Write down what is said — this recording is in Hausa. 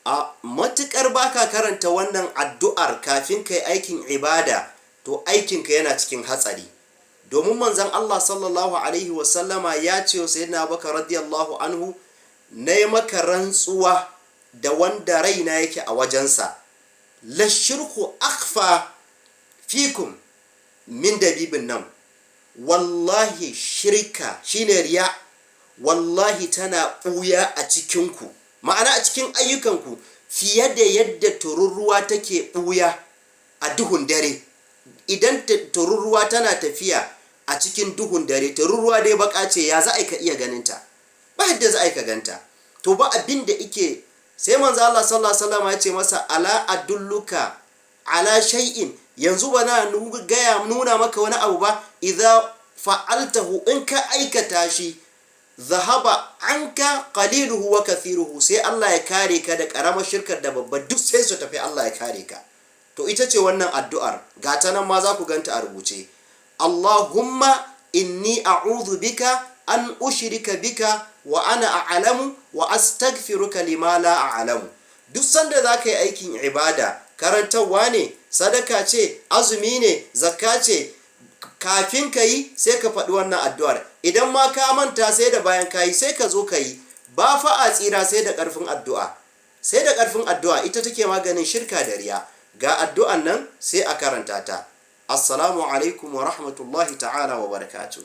a matukar baka karanta wannan addu'ar kafin kai aikin ibada, to aikinka yana cikin hatsari. Domin manzon Allah sallallahu alaihi wasallama ya ce wa sayyidina Abubakar radiyallahu anhu, nayi maka rantsuwa da wanda raina yake a wajensa, la shirku akhfa fikum min dabibin nan, wallahi shirka shine riya, wallahi tana ɓuya a cikinku, ma'ana a cikin ayyukanku, fiye da yadda tururuwa take ɓuya a duhun dare. Idan tururuwa tana tafiya a cikin duhun dare, tururuwa dai baka ce, ya za a ka iya ganinta? Ba yadda za a ka ganta. To ba abin da ike, sai manzo Allah sallallahu alaihi wasallam ya ce masa, ala adulluka ala shay'in, yanzu ba na nuna maka wani abu ba, idza fa'altahu, in ka aikata shi, zahaba anka qaliluhu wa kathiruhu, sai Allah ya kare ka da karamar shirkar da babba duk sai su tafi, Allah ya kare ka. To ita ce wannan addu'ar, gata nan ma za ku ganta a rubuce. Allahumma inni a'udhu bika an ushrika bika wa ana a'lamu wa astaghfiruka lima la a'lamu. Duk sanda za ka yi aikin ibada, karantarwa ne, sadaka ce, azumi ne, zakka ce, kafin ka yi sai ka faɗi wannan addu'ar. Idan ma ka manta sai da bayan ka yi sai ka zo ka yi. Ba fa a tsira sai da ƙarfin addu'a. Sai da ƙarfin addu'a ita take maganin shirka da riya. Ga addu'an nan sai a karanta ta. Assalamu alaikum wa rahmatullahi ta'ala wa barakatuh.